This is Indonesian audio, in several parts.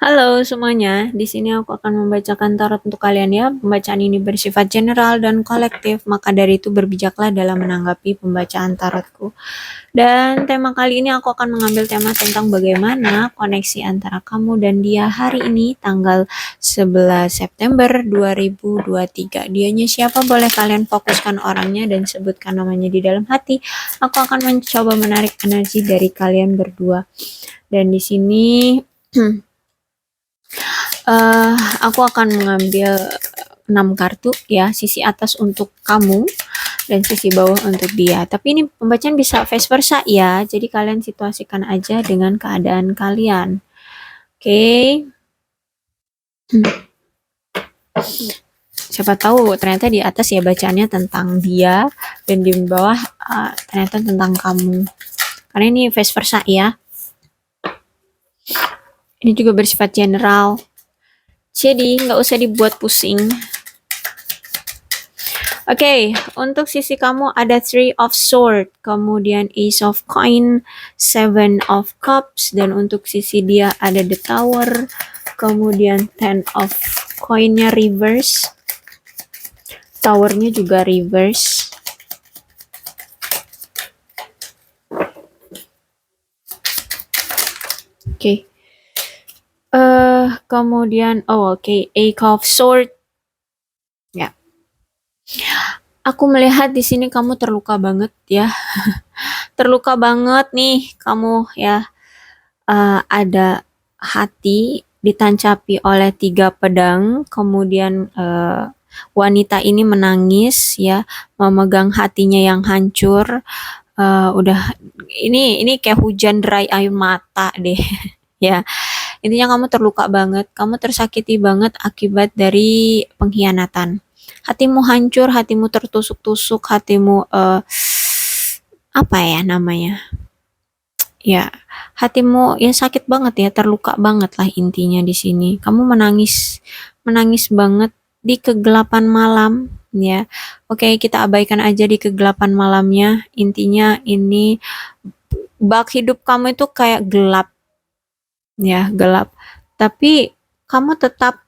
Halo semuanya, di sini aku akan membacakan tarot untuk kalian ya. Pembacaan ini bersifat general dan kolektif, maka dari itu berbijaklah dalam menanggapi pembacaan tarotku. Dan tema kali ini aku akan mengambil tema tentang bagaimana koneksi antara kamu dan dia hari ini tanggal 11 September 2023. Dianya siapa? Boleh kalian fokuskan orangnya dan sebutkan namanya di dalam hati. Aku akan mencoba menarik energi dari kalian berdua. Dan di sini aku akan mengambil 6 kartu ya, sisi atas untuk kamu dan sisi bawah untuk dia. Tapi ini pembacaan bisa vice versa ya, jadi kalian situasikan aja dengan keadaan kalian. Oke. Siapa tahu ternyata di atas ya bacaannya tentang dia dan di bawah ternyata tentang kamu. Karena ini vice versa ya. Ini juga bersifat general. Jadi nggak usah dibuat pusing. Oke, untuk sisi kamu ada Three of Swords, kemudian Ace of Coin, Seven of Cups, dan untuk sisi dia ada The Tower, kemudian Ten of Coin-nya reverse, Tower-nya juga reverse. Oke. Kemudian Eight of Swords. Ya. Aku melihat di sini kamu terluka banget ya. Terluka banget nih kamu ya. Ada hati ditancapi oleh 3 pedang, kemudian wanita ini menangis ya, memegang hatinya yang hancur. Udah ini kayak hujan derai air mata deh ya. Intinya kamu terluka banget, kamu tersakiti banget akibat dari pengkhianatan. Hatimu hancur, hatimu tertusuk-tusuk, hatimu apa ya namanya? Ya, hatimu ya sakit banget ya, terluka banget lah intinya di sini. Kamu menangis, menangis banget di kegelapan malam ya. Oke, kita abaikan aja di kegelapan malamnya. Intinya ini bak hidup kamu itu kayak gelap ya, gelap. Tapi kamu tetap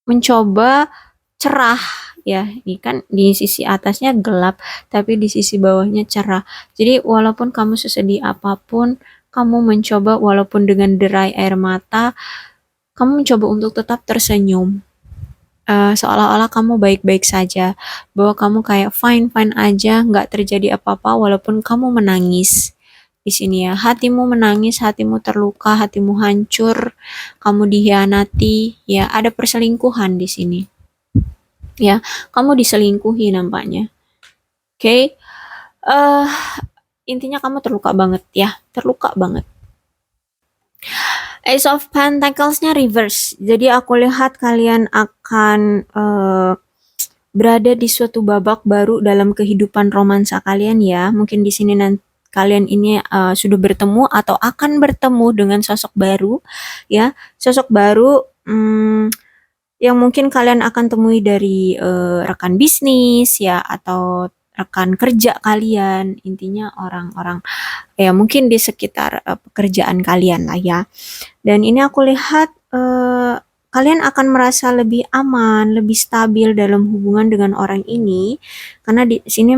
mencoba cerah ya. Ini kan di sisi atasnya gelap, tapi di sisi bawahnya cerah. Jadi walaupun kamu sesedih apapun, kamu mencoba walaupun dengan derai air mata, kamu mencoba untuk tetap tersenyum. Seolah-olah kamu baik-baik saja, bahwa kamu kayak fine-fine aja, nggak terjadi apa-apa walaupun kamu menangis. Di sini ya, hatimu menangis, hatimu terluka, hatimu hancur, kamu dihianati, ya ada perselingkuhan di sini. Ya, kamu diselingkuhi nampaknya. Oke. Intinya kamu terluka banget ya, terluka banget. Ace of Pentacles-nya reverse. Jadi aku lihat kalian akan berada di suatu babak baru dalam kehidupan romansa kalian ya. Mungkin di sini nanti kalian ini sudah bertemu atau akan bertemu dengan sosok baru ya. Sosok baru yang mungkin kalian akan temui dari rekan bisnis ya atau rekan kerja kalian. Intinya orang-orang ya mungkin di sekitar pekerjaan kalian lah ya. Dan ini aku lihat kalian akan merasa lebih aman, lebih stabil dalam hubungan dengan orang ini karena di sini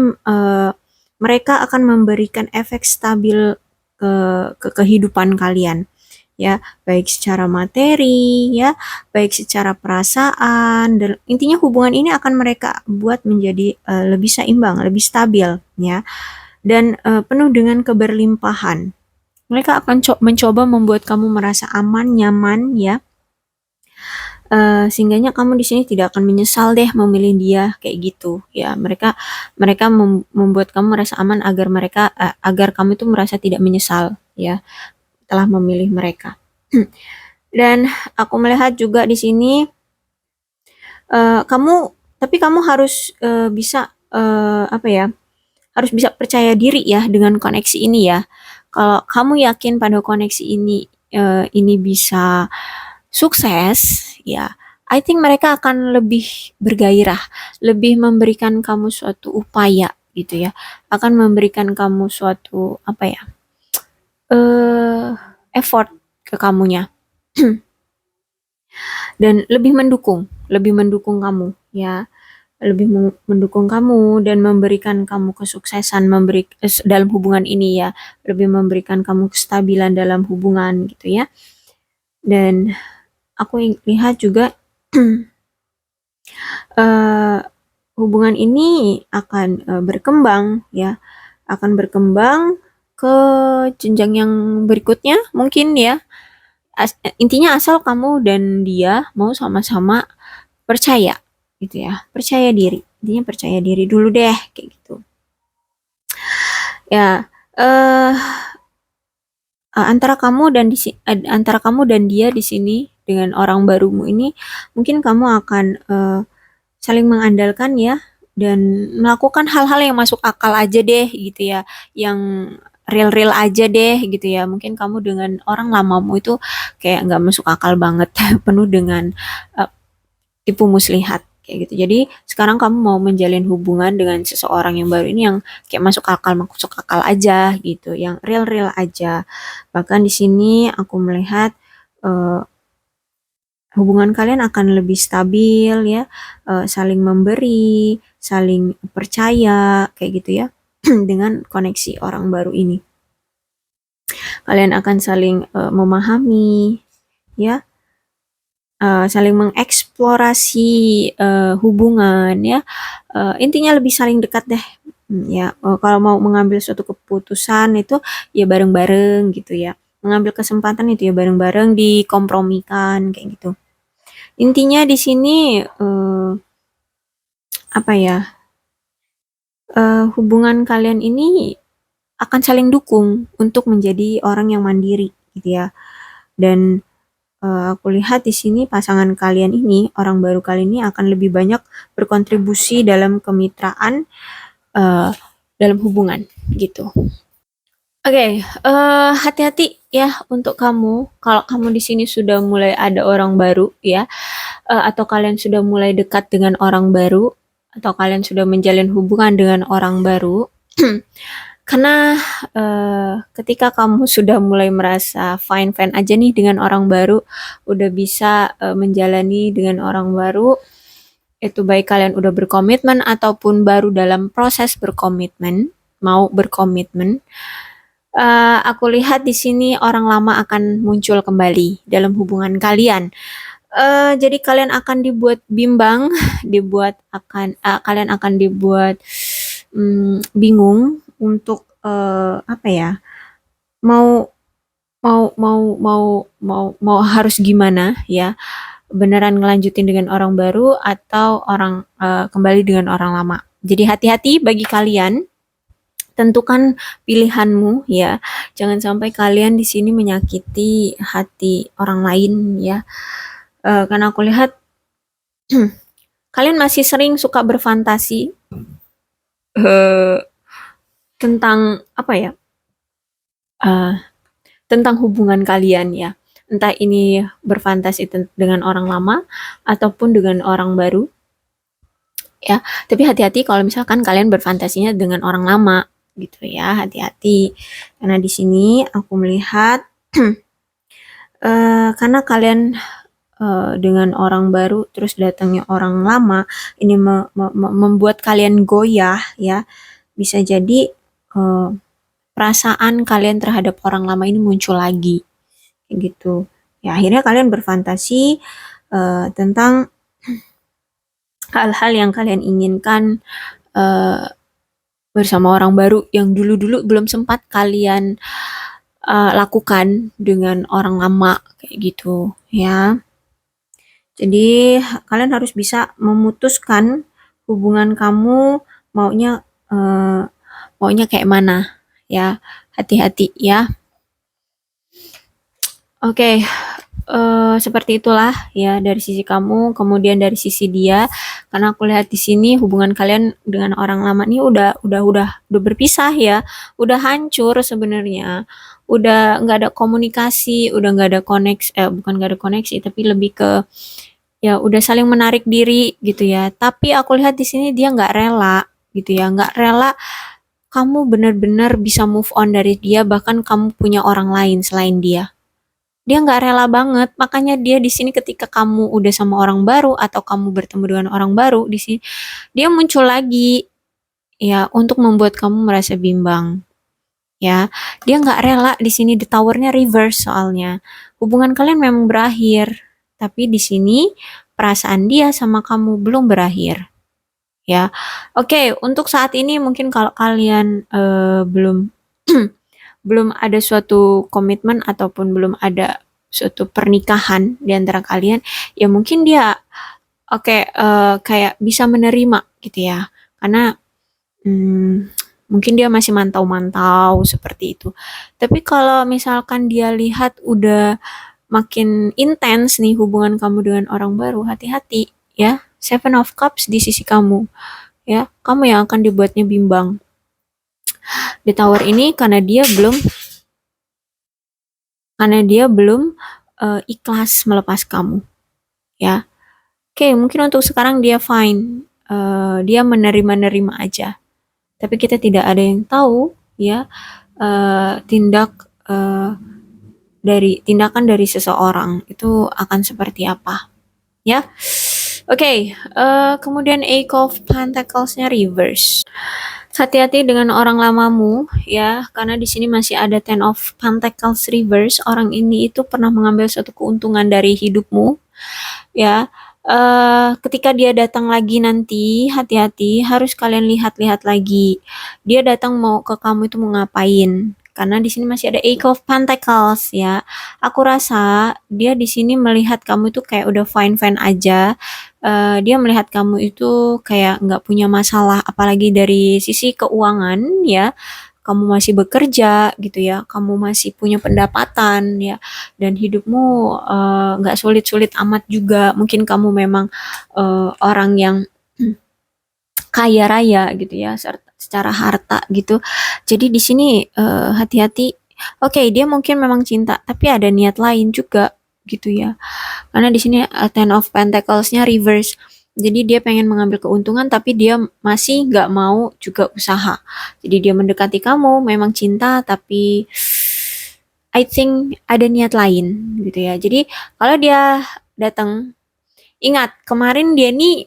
mereka akan memberikan efek stabil ke kehidupan kalian ya, baik secara materi ya, baik secara perasaan dan intinya hubungan ini akan mereka buat menjadi lebih seimbang, lebih stabil ya dan penuh dengan keberlimpahan. Mereka akan mencoba membuat kamu merasa aman, nyaman ya. Sehingganya kamu di sini tidak akan menyesal deh memilih dia kayak gitu ya. Mereka membuat kamu merasa aman agar kamu itu merasa tidak menyesal ya telah memilih mereka. Dan aku melihat juga di sini kamu harus bisa apa ya? Harus bisa percaya diri ya dengan koneksi ini ya. Kalau kamu yakin pada koneksi ini bisa sukses, ya, I think mereka akan lebih bergairah, lebih memberikan kamu suatu upaya gitu ya, akan memberikan kamu suatu apa ya, effort ke kamunya. dan lebih mendukung kamu ya, lebih mendukung kamu dan memberikan kamu kesuksesan dalam hubungan ini ya, lebih memberikan kamu kestabilan dalam hubungan gitu ya. Dan aku lihat juga hubungan ini akan berkembang ya, akan berkembang ke jenjang yang berikutnya mungkin ya. Intinya asal kamu dan dia mau sama-sama percaya gitu ya, percaya diri. Intinya percaya diri dulu deh kayak gitu. Ya, antara kamu dan dia di sini dengan orang barumu ini, mungkin kamu akan saling mengandalkan ya, dan melakukan hal-hal yang masuk akal aja deh gitu ya, yang real-real aja deh gitu ya. Mungkin kamu dengan orang lamamu itu kayak nggak masuk akal banget, penuh dengan uh, tipu muslihat kayak gitu. Jadi sekarang kamu mau menjalin hubungan dengan seseorang yang baru ini yang kayak masuk akal aja gitu, yang real-real aja. Bahkan di sini aku melihat uh, hubungan kalian akan lebih stabil ya, saling memberi, saling percaya kayak gitu ya, dengan koneksi orang baru ini. Kalian akan saling memahami ya, saling mengeksplorasi hubungan ya, intinya lebih saling dekat deh. Ya, kalau mau mengambil suatu keputusan itu ya bareng-bareng gitu ya. Mengambil kesempatan itu ya bareng-bareng, dikompromikan kayak gitu. Intinya di sini apa ya? Hubungan kalian ini akan saling dukung untuk menjadi orang yang mandiri gitu ya. Dan aku lihat di sini pasangan kalian ini, orang baru kalian ini akan lebih banyak berkontribusi dalam kemitraan dalam hubungan gitu. Oke, hati-hati ya untuk kamu. Kalau kamu di sini sudah mulai ada orang baru ya, atau kalian sudah mulai dekat dengan orang baru, atau kalian sudah menjalin hubungan dengan orang baru, karena ketika kamu sudah mulai merasa fine-fine aja nih dengan orang baru, udah bisa menjalani dengan orang baru, itu baik kalian udah berkomitmen ataupun baru dalam proses berkomitmen, mau berkomitmen, aku lihat di sini orang lama akan muncul kembali dalam hubungan kalian. Jadi kalian akan dibuat bimbang, kalian akan dibuat bingung untuk apa ya? Mau mau harus gimana ya? Beneran ngelanjutin dengan orang baru atau kembali dengan orang lama. Jadi hati-hati bagi kalian, tentukan pilihanmu ya. Jangan sampai kalian di sini menyakiti hati orang lain ya. Karena aku lihat kalian masih sering suka berfantasi tentang apa ya? Tentang hubungan kalian ya. Entah ini berfantasi dengan orang lama ataupun dengan orang baru. Ya, tapi hati-hati kalau misalkan kalian berfantasinya dengan orang lama gitu ya, hati-hati. Karena di sini aku melihat karena kalian dengan orang baru terus datangnya orang lama, ini membuat kalian goyah ya. Bisa jadi perasaan kalian terhadap orang lama ini muncul lagi kayak gitu. Ya akhirnya kalian berfantasi tentang hal-hal yang kalian inginkan bersama orang baru yang dulu-dulu belum sempat kalian lakukan dengan orang lama kayak gitu ya. Jadi kalian harus bisa memutuskan hubungan kamu maunya maunya kayak mana ya. Hati-hati ya. Oke, seperti itulah ya dari sisi kamu, kemudian dari sisi dia. Karena aku lihat di sini hubungan kalian dengan orang lama ini udah berpisah ya, udah hancur sebenarnya, udah nggak ada komunikasi, udah nggak ada bukan nggak ada koneksi, tapi lebih ke ya udah saling menarik diri gitu ya. Tapi aku lihat di sini dia nggak rela gitu ya, nggak rela kamu benar-benar bisa move on dari dia, bahkan kamu punya orang lain selain dia. Dia nggak rela banget, makanya dia di sini ketika kamu udah sama orang baru atau kamu bertemu dengan orang baru di sini, dia muncul lagi ya untuk membuat kamu merasa bimbang ya. Dia nggak rela di sini, di towernya reverse soalnya. Hubungan kalian memang berakhir, tapi di sini perasaan dia sama kamu belum berakhir ya. Oke, untuk saat ini mungkin kalau kalian belum belum ada suatu komitmen ataupun belum ada suatu pernikahan di antara kalian, ya mungkin dia oke kayak bisa menerima gitu ya. Karena mungkin dia masih mantau-mantau seperti itu. Tapi kalau misalkan dia lihat udah makin intens nih hubungan kamu dengan orang baru, hati-hati ya. Seven of Cups di sisi kamu ya. Kamu yang akan dibuatnya bimbang di tower ini karena dia belum ikhlas melepas kamu ya. Oke, mungkin untuk sekarang dia fine. Dia menerima-nerima aja. Tapi kita tidak ada yang tahu ya tindakan dari seseorang itu akan seperti apa ya. Oke, kemudian Eight of Pentacles-nya reverse. Hati-hati dengan orang lamamu ya, karena di sini masih ada Ten of Pentacles reverse. Orang ini itu pernah mengambil suatu keuntungan dari hidupmu ya. Ketika dia datang lagi nanti, hati-hati, harus kalian lihat-lihat lagi. Dia datang mau ke kamu itu mau ngapain? Karena di sini masih ada Eight of Pentacles ya. Aku rasa dia di sini melihat kamu itu kayak udah fine-fine aja. Dia melihat kamu itu kayak nggak punya masalah, apalagi dari sisi keuangan ya. Kamu masih bekerja gitu ya, kamu masih punya pendapatan ya, dan hidupmu nggak sulit-sulit amat juga. Mungkin kamu memang orang yang kaya raya gitu ya, secara harta gitu. Jadi di sini hati-hati. Oke, dia mungkin memang cinta, tapi ada niat lain juga gitu ya. Karena di sini Ten of Pentacles-nya reverse. Jadi dia pengen mengambil keuntungan tapi dia masih nggak mau juga usaha. Jadi dia mendekati kamu, memang cinta tapi I think ada niat lain gitu ya. Jadi kalau dia datang, ingat kemarin dia nih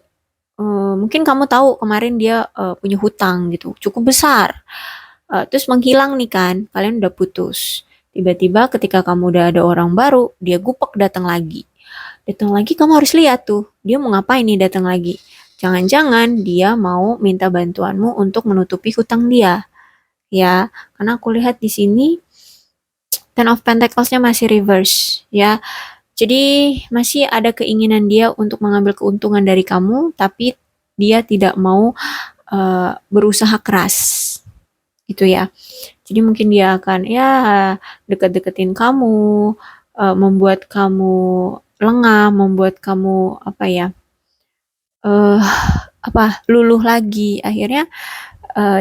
mungkin kamu tahu kemarin dia punya hutang gitu, cukup besar. Terus menghilang nih kan, kalian udah putus. Tiba-tiba ketika kamu udah ada orang baru, dia gupek datang lagi. Datang lagi kamu harus lihat tuh, dia mau ngapain nih datang lagi. Jangan-jangan dia mau minta bantuanmu untuk menutupi hutang dia. Ya, karena aku lihat di sini Ten of Pentacles-nya masih reverse ya. Jadi masih ada keinginan dia untuk mengambil keuntungan dari kamu, tapi dia tidak mau berusaha keras gitu ya. Jadi mungkin dia akan ya deket-deketin kamu, membuat kamu lengah, membuat kamu luluh lagi. Akhirnya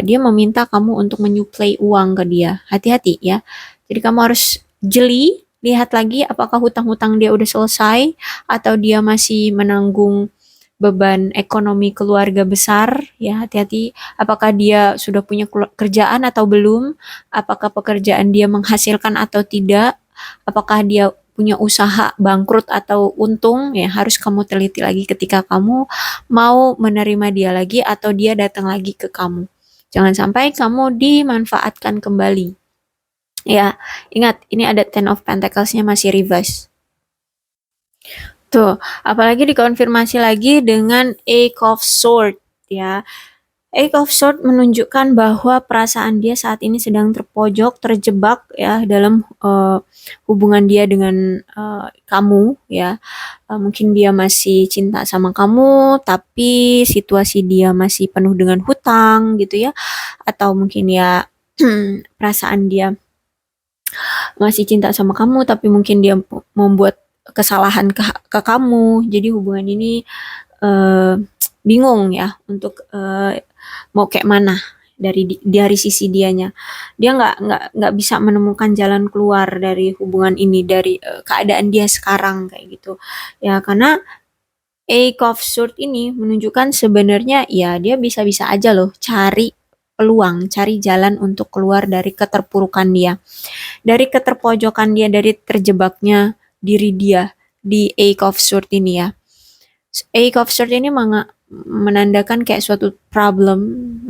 dia meminta kamu untuk menyuplai uang ke dia. Hati-hati ya. Jadi kamu harus jeli, lihat lagi apakah hutang-hutang dia udah selesai atau dia masih menanggung beban ekonomi keluarga besar ya. Hati-hati apakah dia sudah punya kerjaan atau belum, apakah pekerjaan dia menghasilkan atau tidak, apakah dia punya usaha bangkrut atau untung ya. Harus kamu teliti lagi ketika kamu mau menerima dia lagi atau dia datang lagi ke kamu. Jangan sampai kamu dimanfaatkan kembali. Ya, ingat ini ada Ten of Pentacles-nya masih reverse. Tuh, apalagi dikonfirmasi lagi dengan Eight of Swords ya. Eight of Swords menunjukkan bahwa perasaan dia saat ini sedang terpojok, terjebak ya dalam hubungan dia dengan kamu ya. Mungkin dia masih cinta sama kamu, tapi situasi dia masih penuh dengan hutang gitu ya. Atau mungkin ya perasaan dia masih cinta sama kamu, tapi mungkin dia membuat kesalahan ke kamu. Jadi hubungan ini bingung ya untuk mau kayak mana dari sisi dianya. Dia nggak bisa menemukan jalan keluar dari hubungan ini, dari keadaan dia sekarang kayak gitu ya. Karena Eight of Swords ini menunjukkan sebenarnya ya dia bisa-bisa aja loh cari peluang, cari jalan untuk keluar dari keterpurukan dia, dari keterpojokan dia, dari terjebaknya diri dia di Eight of Swords ini ya. Eight of Swords ini menandakan kayak suatu problem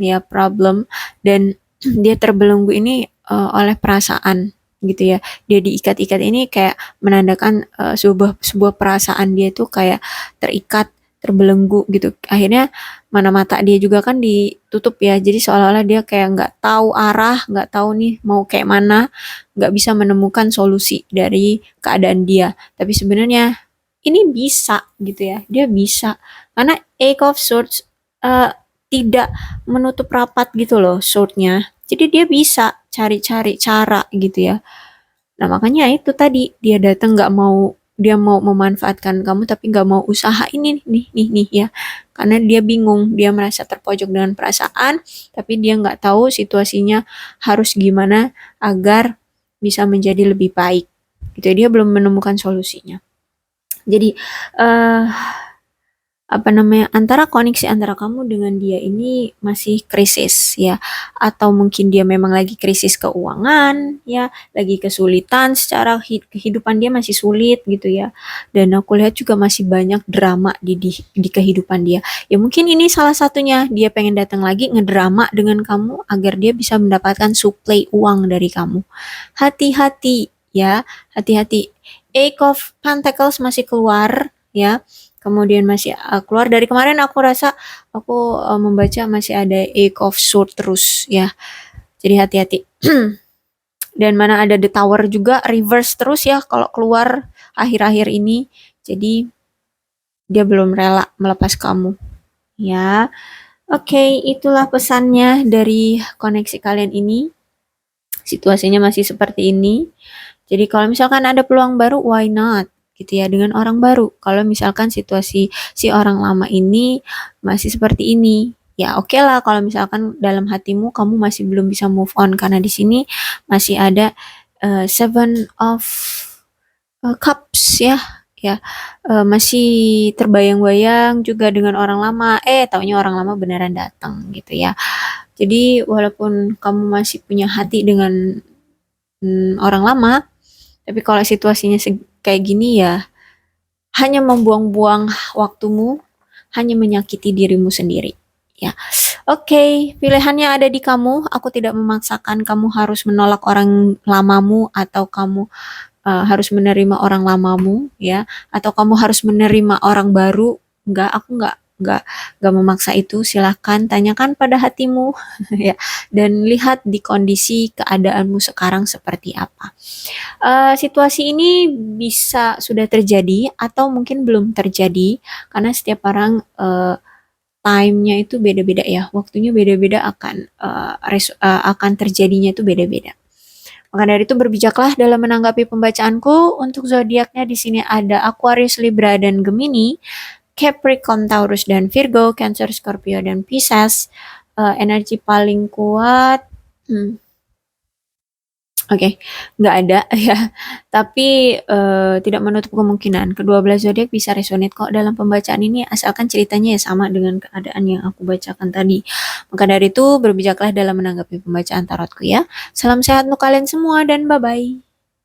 dan dia terbelenggu ini oleh perasaan gitu ya. Dia diikat-ikat ini kayak menandakan sebuah perasaan dia tuh kayak terikat, terbelenggu gitu. Akhirnya mana mata dia juga kan ditutup ya. Jadi seolah-olah dia kayak nggak tahu arah, nggak tahu nih mau kayak mana, nggak bisa menemukan solusi dari keadaan dia. Tapi sebenarnya ini bisa gitu ya. Dia bisa karena Eight of Swords uh, tidak menutup rapat gitu loh swordnya. Jadi dia bisa cari-cari cara gitu ya. Nah makanya itu tadi dia datang nggak mau, dia mau memanfaatkan kamu tapi nggak mau usaha ini nih ya. Karena dia bingung, dia merasa terpojok dengan perasaan, tapi dia nggak tahu situasinya harus gimana agar bisa menjadi lebih baik. Gitu ya. Dia belum menemukan solusinya. Jadi antara koneksi antara kamu dengan dia ini masih krisis ya, atau mungkin dia memang lagi krisis keuangan ya, lagi kesulitan secara kehidupan dia masih sulit gitu ya, dan aku lihat juga masih banyak drama di kehidupan dia ya. Mungkin ini salah satunya, dia pengen datang lagi ngedrama dengan kamu agar dia bisa mendapatkan suplai uang dari kamu. Hati-hati ya, hati-hati. Eight of Pentacles masih keluar ya, kemudian masih keluar dari kemarin. Aku rasa aku membaca masih ada Eight of Swords terus ya, jadi hati-hati. Dan mana ada The Tower juga reverse terus ya kalau keluar akhir-akhir ini, jadi dia belum rela melepas kamu ya. Oke, itulah pesannya dari koneksi kalian ini. Situasinya masih seperti ini. Jadi kalau misalkan ada peluang baru, why not? Gitu ya, dengan orang baru. Kalau misalkan situasi si orang lama ini masih seperti ini, ya oke lah. Kalau misalkan dalam hatimu kamu masih belum bisa move on, karena di sini masih ada Seven of Cups ya, masih terbayang-bayang juga dengan orang lama. Taunya orang lama beneran datang gitu ya. Jadi walaupun kamu masih punya hati dengan orang lama, tapi kalau situasinya kayak gini ya, hanya membuang-buang waktumu, hanya menyakiti dirimu sendiri. Ya, oke, pilihannya ada di kamu. Aku tidak memaksakan kamu harus menolak orang lamamu, atau kamu harus menerima orang lamamu, ya, atau kamu harus menerima orang baru. Aku nggak memaksa itu. Silahkan tanyakan pada hatimu, ya, dan lihat di kondisi keadaanmu sekarang seperti apa. Situasi ini bisa sudah terjadi atau mungkin belum terjadi, karena setiap orang time-nya itu beda-beda ya, waktunya beda-beda, akan terjadinya itu beda-beda. Maka dari itu berbijaklah dalam menanggapi pembacaanku. Untuk zodiaknya di sini ada Aquarius, Libra, dan Gemini, Capricorn, Taurus, dan Virgo, Cancer, Scorpio, dan Pisces. Energi paling kuat, Oke, nggak ada ya. Tapi tidak menutup kemungkinan kedua belas zodiak bisa resonate kok dalam pembacaan ini, asalkan ceritanya ya sama dengan keadaan yang aku bacakan tadi. Maka dari itu berbijaklah dalam menanggapi pembacaan tarotku ya. Salam sehat untuk kalian semua dan bye-bye.